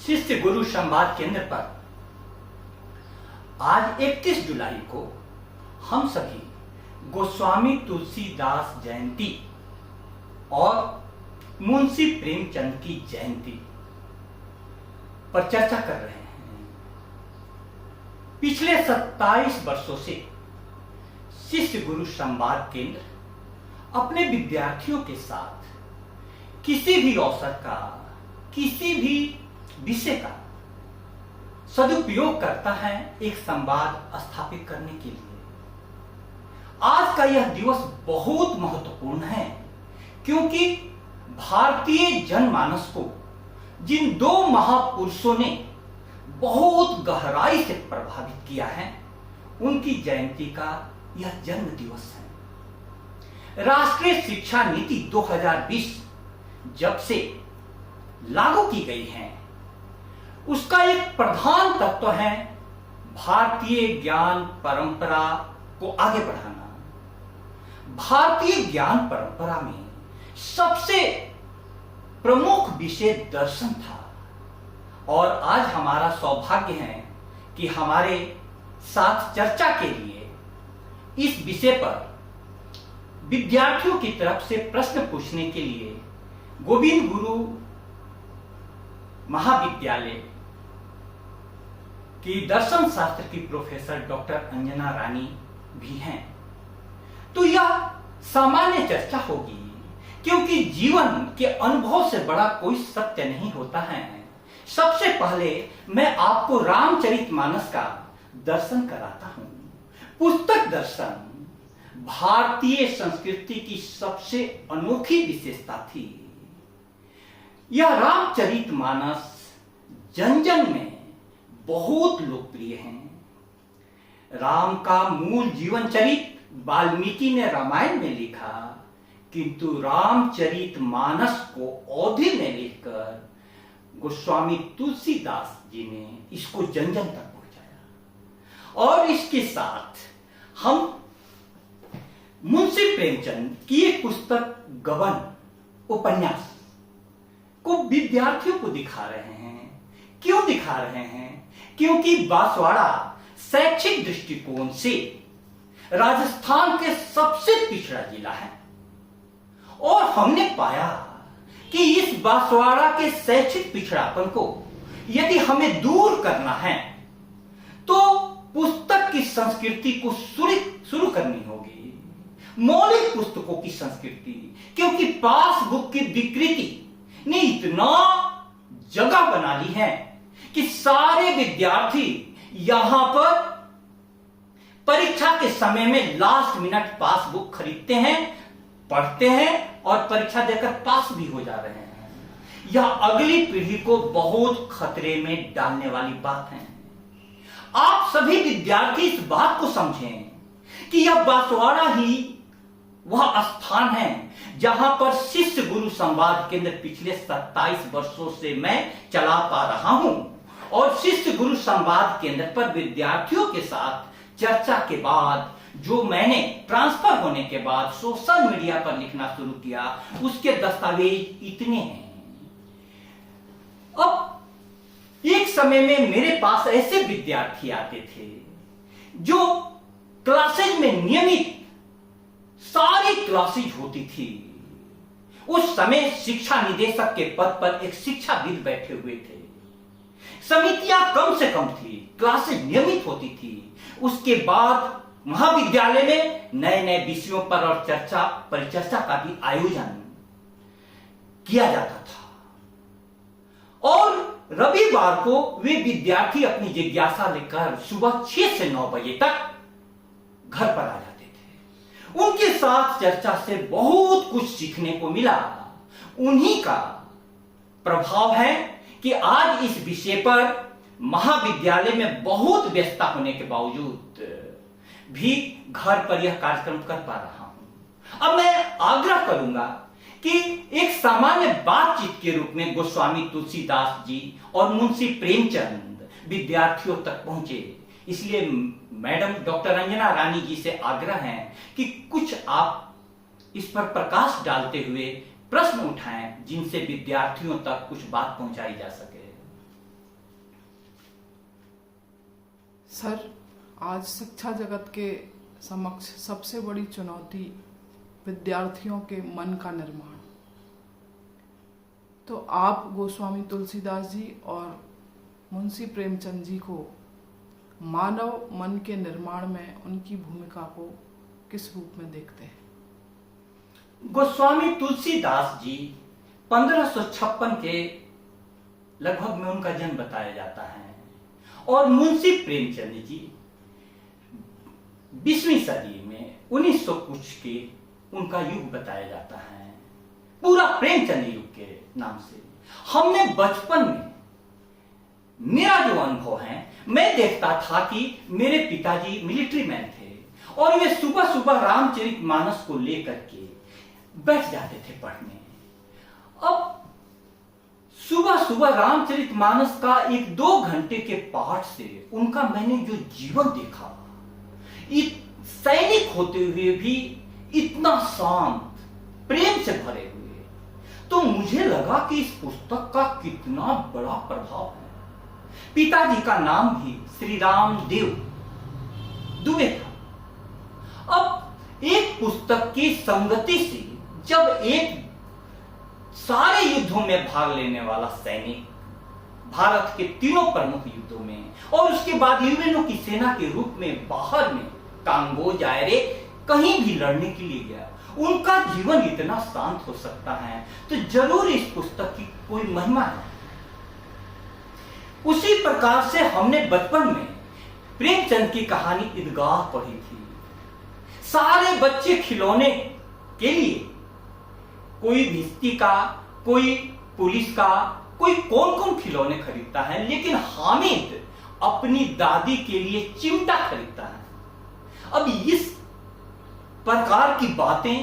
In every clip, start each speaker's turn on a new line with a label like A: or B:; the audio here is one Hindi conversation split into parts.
A: शिष्य गुरु संवाद केंद्र पर आज 31 जुलाई को हम सभी गोस्वामी तुलसीदास जयंती और मुंशी प्रेमचंद की जयंती पर चर्चा कर रहे हैं। पिछले 27 वर्षों से शिष्य गुरु संवाद केंद्र अपने विद्यार्थियों के साथ किसी भी अवसर का, किसी भी विषय का सदुपयोग करता है एक संवाद स्थापित करने के लिए। आज का यह दिवस बहुत महत्वपूर्ण है क्योंकि भारतीय जनमानस को जिन दो महापुरुषों ने बहुत गहराई से प्रभावित किया है, उनकी जयंती का यह जन्म दिवस है। राष्ट्रीय शिक्षा नीति 2020 जब से लागू की गई है, उसका एक प्रधान तत्व है भारतीय ज्ञान परंपरा को आगे बढ़ाना। भारतीय ज्ञान परंपरा में सबसे प्रमुख विषय दर्शन था और आज हमारा सौभाग्य है कि हमारे साथ चर्चा के लिए इस विषय पर विद्यार्थियों की तरफ से प्रश्न पूछने के लिए गोविंद गुरु महाविद्यालय की दर्शन शास्त्र की प्रोफेसर डॉक्टर अंजना रानी भी हैं। तो यह सामान्य चर्चा होगी क्योंकि जीवन के अनुभव से बड़ा कोई सत्य नहीं होता है। सबसे पहले मैं आपको रामचरितमानस का दर्शन कराता हूं। पुस्तक दर्शन भारतीय संस्कृति की सबसे अनोखी विशेषता थी। यह रामचरितमानस जन जन में बहुत लोकप्रिय है। राम का मूल जीवन चरित वाल्मीकि ने रामायण में लिखा, किंतु रामचरितमानस को अवधि में लिखकर गोस्वामी तुलसीदास जी ने इसको जन जन तक पहुंचाया। और इसके साथ हम मुंशी प्रेमचंद की एक पुस्तक गबन उपन्यास को विद्यार्थियों को दिखा रहे हैं। क्यों दिखा रहे हैं? क्योंकि बांसवाड़ा शैक्षिक दृष्टिकोण से राजस्थान के सबसे पिछड़ा जिला है और हमने पाया कि इस बांसवाड़ा के शैक्षिक पिछड़ापन को यदि हमें दूर करना है तो पुस्तक की संस्कृति को शुरू करनी होगी, मौलिक पुस्तकों की संस्कृति। क्योंकि पासबुक की विकृति ने इतना जगह बना ली है कि सारे विद्यार्थी यहां पर परीक्षा के समय में लास्ट मिनट पासबुक खरीदते हैं, पढ़ते हैं और परीक्षा देकर पास भी हो जा रहे हैं। यह अगली पीढ़ी को बहुत खतरे में डालने वाली बात है। आप सभी विद्यार्थी इस बात को समझें कि यह बांसवाड़ा ही वह स्थान है जहां पर शिष्य गुरु संवाद केंद्र पिछले 27 वर्षों से मैं चला पा रहा हूं। और शिष्य गुरु संवाद केंद्र पर विद्यार्थियों के साथ चर्चा के बाद जो मैंने ट्रांसफर होने के बाद सोशल मीडिया पर लिखना शुरू किया, उसके दस्तावेज इतने हैं। अब एक समय में मेरे पास ऐसे विद्यार्थी आते थे जो क्लासेज में नियमित सारी क्लासेज होती थी। उस समय शिक्षा निदेशक के पद पर एक शिक्षाविद बैठे हुए थे। समितियां कम से कम थी, क्लासेज नियमित होती थी। उसके बाद महाविद्यालय में नए नए विषयों पर और परिचर्चा का भी आयोजन किया जाता था। और रविवार को वे विद्यार्थी अपनी जिज्ञासा लेकर सुबह 6 से 9 बजे तक घर पर आ जाते थे। उनके साथ चर्चा से बहुत कुछ सीखने को मिला। उन्हीं का प्रभाव है कि आज इस विषय पर महाविद्यालय में बहुत व्यस्तता होने के बावजूद भी घर पर यह कार्यक्रम कर पा रहा हूं। अब मैं आग्रह करूंगा कि एक सामान्य बातचीत के रूप में गोस्वामी तुलसीदास जी और मुंशी प्रेमचंद विद्यार्थियों तक पहुंचे। इसलिए मैडम डॉक्टर अंजना रानी जी से आग्रह है कि कुछ आप इस पर प्रकाश डालते हुए प्रश्न उठाएं जिनसे विद्यार्थियों तक कुछ बात पहुंचाई जा सके।
B: सर, आज शिक्षा जगत के समक्ष सबसे बड़ी चुनौती विद्यार्थियों के मन का निर्माण। तो आप गोस्वामी तुलसीदास जी और मुंशी प्रेमचंद जी को मानव मन के निर्माण में उनकी भूमिका को किस रूप में देखते हैं?
A: गोस्वामी तुलसीदास जी 1556 के लगभग में उनका जन्म बताया जाता है और मुंशी प्रेमचंद जी 20वीं सदी में 1900 कुछ के उनका युग बताया जाता है, पूरा प्रेमचंद युग के नाम से। हमने बचपन में, मेरा जो अनुभव है, मैं देखता था कि मेरे पिताजी मिलिट्री मैन थे और वे सुबह सुबह रामचरितमानस को लेकर के बैठ जाते थे पढ़ने। अब सुबह सुबह रामचरितमानस का 1-2 घंटे के पाठ से उनका मैंने जो जीवन देखा, सैनिक होते हुए भी इतना शांत, प्रेम से भरे हुए, तो मुझे लगा कि इस पुस्तक का कितना बड़ा प्रभाव है। पिताजी का नाम भी श्री राम देव दुबे था। अब एक पुस्तक की संगति से जब एक सारे युद्धों में भाग लेने वाला सैनिक, भारत के 3 प्रमुख युद्धों में और उसके बाद यूएनओ की सेना के रूप में बाहर में कांगो, जायरे, कहीं भी लड़ने के लिए गया, उनका जीवन इतना शांत हो सकता है तो जरूर इस पुस्तक की कोई महिमा है। उसी प्रकार से हमने बचपन में प्रेमचंद की कहानी ईदगाह पढ़ी थी। सारे बच्चे खिलौने के लिए, कोई भिस्ती का, कोई पुलिस का, कोई कौन कौन खिलौने खरीदता है, लेकिन हामिद अपनी दादी के लिए चिमटा खरीदता है। अब इस प्रकार की बातें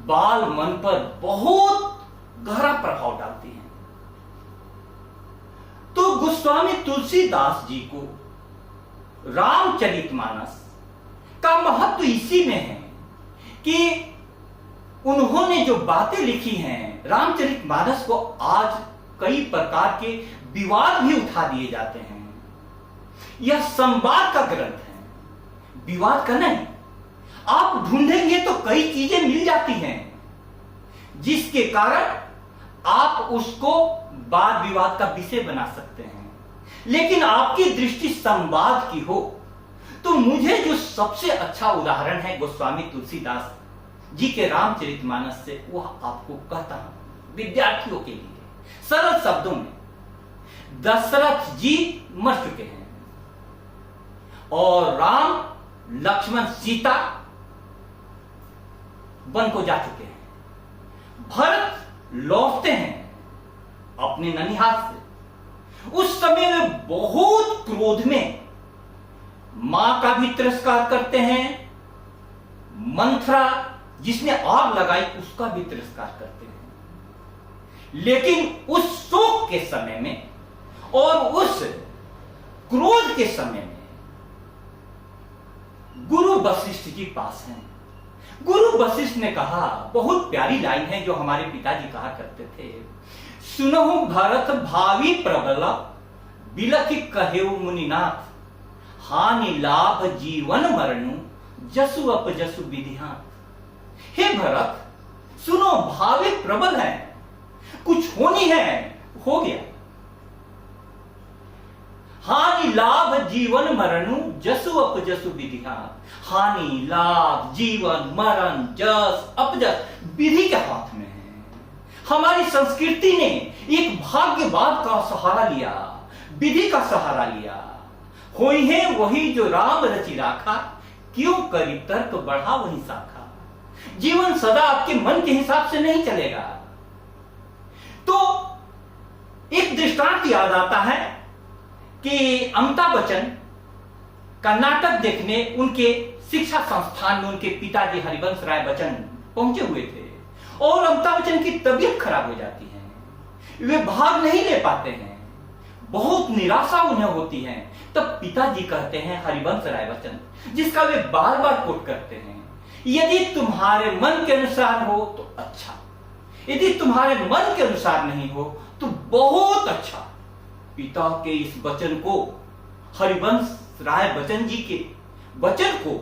A: बाल मन पर बहुत गहरा प्रभाव डालती हैं। तो गोस्वामी तुलसीदास जी को रामचरितमानस का महत्व इसी में है कि उन्होंने जो बातें लिखी हैं, रामचरितमानस को आज कई प्रकार के विवाद भी उठा दिए जाते हैं। यह संवाद का ग्रंथ है, विवाद का नहीं। आप ढूंढेंगे तो कई चीजें मिल जाती हैं जिसके कारण आप उसको वाद विवाद का विषय बना सकते हैं, लेकिन आपकी दृष्टि संवाद की हो तो मुझे जो सबसे अच्छा उदाहरण है गोस्वामी तुलसीदास जी के रामचरितमानस से, वह आपको कहता हूं विद्यार्थियों के लिए सरल शब्दों में। दशरथ जी मर चुके हैं और राम, लक्ष्मण, सीता वन को जा चुके हैं। भरत लौटते हैं अपने ननिहाल से। उस समय वे बहुत क्रोध में मां का भी तिरस्कार करते हैं, मंथरा जिसने आग लगाई उसका भी तिरस्कार करते हैं। लेकिन उस शोक के समय में और उस क्रोध के समय में गुरु वशिष्ठ जी पास हैं। गुरु वशिष्ठ ने कहा, बहुत प्यारी लाइन है जो हमारे पिताजी कहा करते थे, सुनहु भरत भावी प्रबल बिलखि कहेउ मुनिनाथ, हानि लाभ जीवन मरणु जसु अपजसु विधिहात। हे भरत, सुनो, भावी प्रबल है, कुछ होनी है, हो गया। हानि लाभ जीवन मरणु जसु अपजसु विधिहात। हानि लाभ जीवन मरण जस अपजस विधि के हाथ में है। हमारी संस्कृति ने एक भाग्यवाद का सहारा लिया, विधि का सहारा लिया। होई है वही जो राम रचि राखा, क्यों करी तर्क बढ़ा वही शाखा। जीवन सदा आपके मन के हिसाब से नहीं चलेगा। तो एक दृष्टांत याद आता है कि अमिताभ बच्चन का नाटक देखने उनके शिक्षा संस्थान में उनके पिताजी हरिवंश राय बच्चन पहुंचे हुए थे और अमिताभ बच्चन की तबीयत खराब हो जाती है, वे भाग नहीं ले पाते हैं, बहुत निराशा उन्हें होती है। तब पिताजी कहते हैं हरिवंश राय बच्चन, जिसका वे बार बार कोट करते हैं, यदि तुम्हारे मन के अनुसार हो तो अच्छा, यदि तुम्हारे मन के अनुसार नहीं हो तो बहुत अच्छा। पिता के इस वचन को हरिवंश राय बच्चन जी के वचन को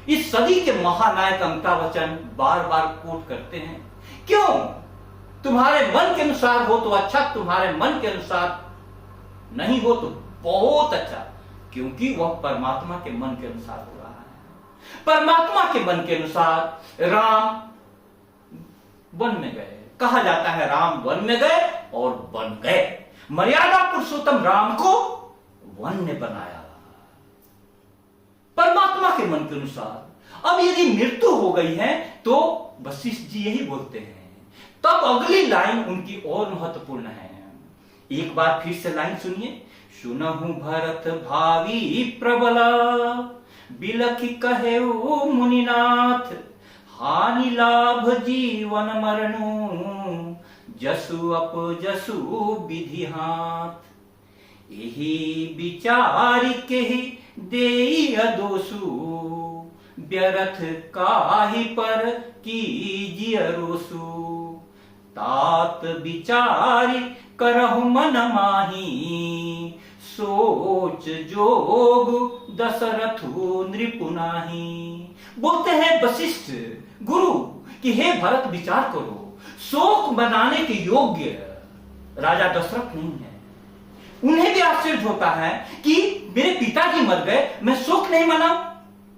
A: इस सदी के महानायक अमिताभ बच्चन बार बार कोट करते हैं। क्यों? तुम्हारे मन के अनुसार हो तो अच्छा, तुम्हारे मन के अनुसार नहीं हो तो बहुत अच्छा, क्योंकि वह परमात्मा के मन के अनुसार हो रहा है। परमात्मा के मन के अनुसार राम वन में गए, कहा जाता है राम वन में गए और बन गए। मर्यादा पुरुषोत्तम राम को वन ने बनाया परमात्मा के मन के अनुसार। अब यदि मृत्यु हो गई है तो वशिष्ठ जी यही बोलते हैं। तब अगली लाइन उनकी और महत्वपूर्ण है। एक बार फिर से लाइन सुनिए। सुनहु भरत भावी प्रबल, बिलखि कहे मुनिनाथ, हानि लाभ जीवन मरणु, जसु अप जसु विधि हाथ। यही विचार के देई अदोसु, व्यर्थ काहि पर कीजिय रोसु। तात विचार करहु मन माही, सोच जोग दशरथु नृपुनाही। बोलते हैं वशिष्ठ गुरु कि हे भरत विचार करो, शोक मनाने के योग्य राजा दशरथ नहीं है। उन्हें भी आश्चर्य होता है कि मेरे पिताजी मर गए, मैं शोक नहीं मनाऊं।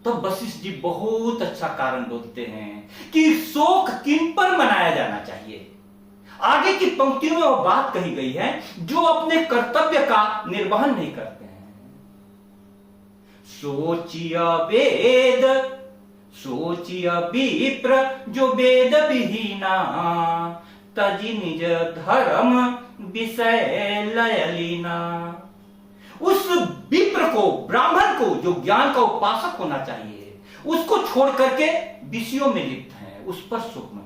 A: तो वशिष्ठ जी बहुत अच्छा कारण बोलते हैं कि शोक किन पर मनाया जाना चाहिए। आगे की पंक्तियों में वो बात कही गई है, जो अपने कर्तव्य का निर्वहन नहीं करते हैं। सोचिया वेद, सोचिया विप्र, जो वेद विहीना, तजि निज धर्म विषय लयलीना। उस विप्र को, ब्राह्मण को, जो ज्ञान का उपासक होना चाहिए, उसको छोड़ करके विषयों में लिप्त है, उस पर सुख मनाओ।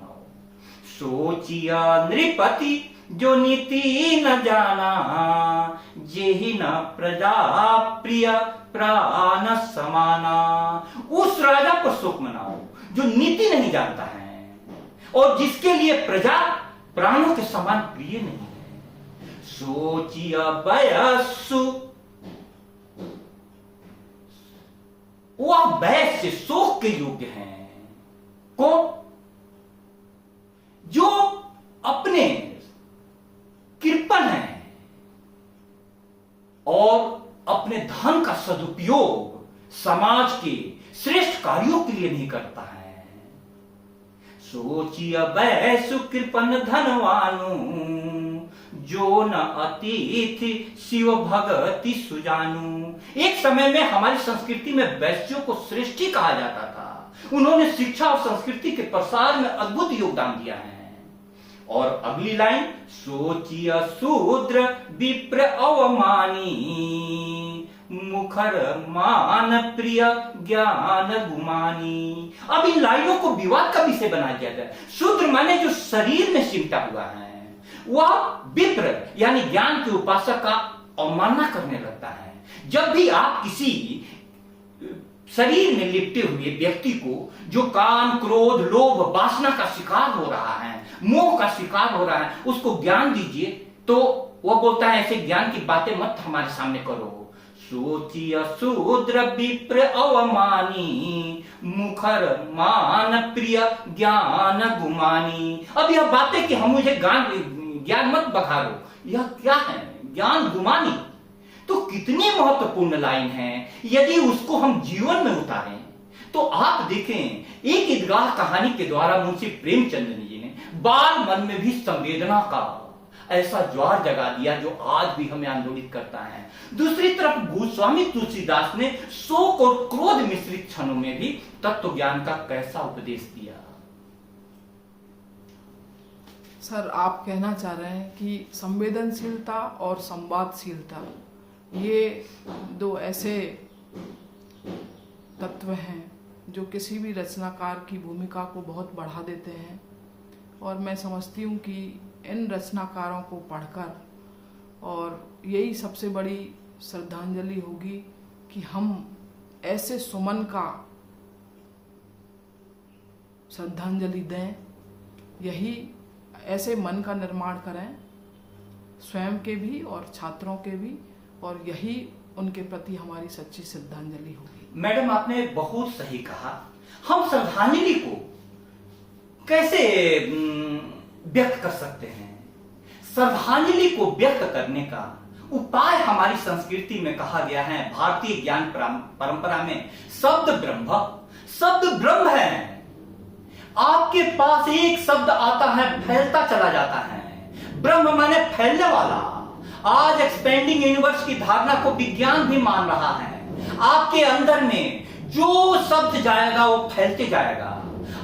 A: सोचिया नृपति, जो नीति न जाना, जेहि न प्रजा प्रिय प्राण समाना। उस राजा पर सुख मनाओ जो नीति नहीं जानता है और जिसके लिए प्रजा प्राणों के समान प्रिय नहीं है। सोचिया वयस्सु, वह वैश्य शोक के योग्य हैं। कौन? जो अपने कृपण हैं और अपने धन का सदुपयोग समाज के श्रेष्ठ कार्यों के लिए नहीं करता है। सोचिया वैश्य कृपण धनवानु, जो न अतिथि शिव भगति सुजानु। एक समय में हमारी संस्कृति में वैश्यों को श्रेष्ठ ही कहा जाता था। उन्होंने शिक्षा और संस्कृति के प्रसार में अद्भुत योगदान दिया है। और अगली लाइन, सोचिया शूद्र विप्र अवमानी, मुखर मान प्रिय ज्ञान गुमानी। अब इन लाइनों को विवाद का विषय बना दिया गया। शूद्र माने जो शरीर में सिमटा हुआ है, वह विप्र यानी ज्ञान के उपासक का अवमानना करने लगता है। जब भी आप किसी शरीर में लिपटे हुए व्यक्ति को, जो काम क्रोध लोभ वासना का शिकार हो रहा है, मोह का शिकार हो रहा है, उसको ज्ञान दीजिए, तो वह बोलता है ऐसे ज्ञान की बातें मत हमारे सामने करो। सोचिया शूद्र विप्र अवमानी, मुखर मान प्रिय ज्ञान गुमानी। अब यह बातें कि हम मुझे ज्ञान मत बखारो, यह क्या है? ज्ञान गुमानी। तो कितनी महत्वपूर्ण लाइन है। यदि उसको हम जीवन में उतारें तो आप देखें, एक ईदगाह कहानी के द्वारा मुंशी प्रेमचंद जी ने बाल मन में भी संवेदना का ऐसा ज्वार जगा दिया जो आज भी हमें आंदोलित करता है। दूसरी तरफ गोस्वामी तुलसीदास ने शोक और क्रोध मिश्रित क्षणों में भी तत्व ज्ञान का कैसा उपदेश दिया।
B: सर, आप कहना चाह रहे हैं कि संवेदनशीलता और संवादशीलता, ये दो ऐसे तत्व हैं जो किसी भी रचनाकार की भूमिका को बहुत बढ़ा देते हैं। और मैं समझती हूँ कि इन रचनाकारों को पढ़कर, और यही सबसे बड़ी श्रद्धांजलि होगी कि हम ऐसे सुमन का श्रद्धांजलि दें, यही ऐसे मन का निर्माण करें स्वयं के भी और छात्रों के भी, और यही उनके प्रति हमारी सच्ची श्रद्धांजलि होगी।
A: मैडम, आपने बहुत सही कहा। हम श्रद्धांजलि को कैसे व्यक्त कर सकते हैं? श्रद्धांजलि को व्यक्त करने का उपाय हमारी संस्कृति में कहा गया है। भारतीय ज्ञान परंपरा में शब्द ब्रह्म है। आपके पास एक शब्द आता है, फैलता चला जाता है। ब्रह्म माने फैलने वाला। आज एक्सपेंडिंग यूनिवर्स की धारणा को विज्ञान भी मान रहा है। आपके अंदर में जो शब्द जाएगा वो फैलते जाएगा।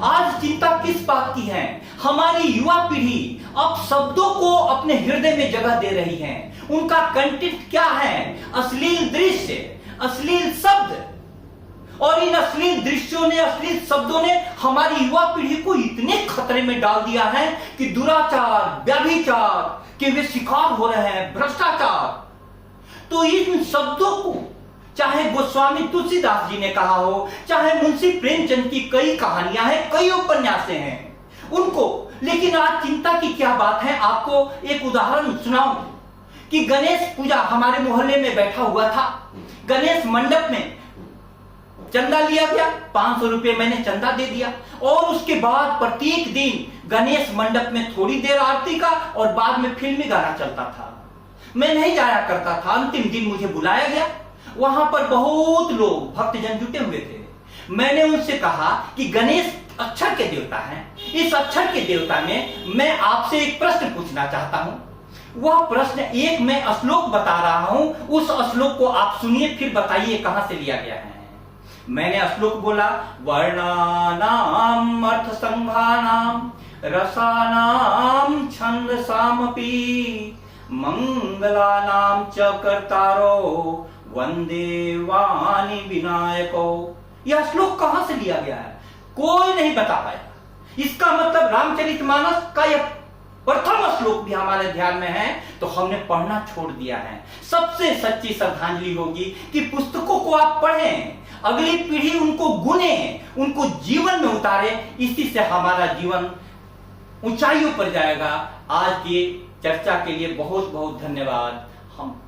A: आज चिंता किस बात की है? हमारी युवा पीढ़ी अब शब्दों को अपने हृदय में जगह दे रही है। उनका कंटेंट क्या है? अश्लील दृश्य, अश्लील शब्द। और इन अश्लील दृश्यों ने, अश्लील शब्दों ने हमारी युवा पीढ़ी को इतने खतरे में डाल दिया है कि दुराचार, व्यभिचार के वे शिकार हो रहे हैं, भ्रष्टाचार। तो इन शब्दों को चाहे गोस्वामी तुलसीदास जी ने कहा हो, चाहे मुंशी प्रेमचंद की कई कहानियां हैं, कई उपन्यासें हैं उनको। लेकिन आज चिंता की क्या बात है? आपको एक उदाहरण सुनाऊं कि गणेश पूजा हमारे मोहल्ले में बैठा हुआ था। गणेश मंडप में चंदा लिया गया, 500 रुपए मैंने चंदा दे दिया। और उसके बाद प्रत्येक दिन गणेश मंडप में थोड़ी देर आरती का और बाद में फिल्मी गाना चलता था। मैं नहीं जाया करता था। अंतिम दिन मुझे बुलाया गया। वहां पर बहुत लोग भक्तजन जुटे हुए थे। मैंने उनसे कहा कि गणेश अक्षर के देवता हैं। इस अक्षर के देवता में मैं आपसे एक प्रश्न पूछना चाहता हूं। वह प्रश्न एक मैं श्लोक बता रहा हूं, उस श्लोक को आप सुनिए, फिर बताइए कहां से लिया गया है। मैंने श्लोक बोला, वर्णानाम अर्थ संघानाम रसानाम छंदसामपि मंगलानाम च कर्तारो वंदे वाणी विनायको। यह श्लोक कहां से लिया गया है? कोई नहीं बता पाया। इसका मतलब रामचरितमानस का यह प्रथम श्लोक भी हमारे ध्यान में है, तो हमने पढ़ना छोड़ दिया है। सबसे सच्ची श्रद्धांजलि होगी कि पुस्तकों को आप पढ़ें, अगली पीढ़ी उनको गुने, उनको जीवन में उतारे। इसी से हमारा जीवन ऊंचाइयों पर जाएगा। आज की चर्चा के लिए बहुत बहुत धन्यवाद। हम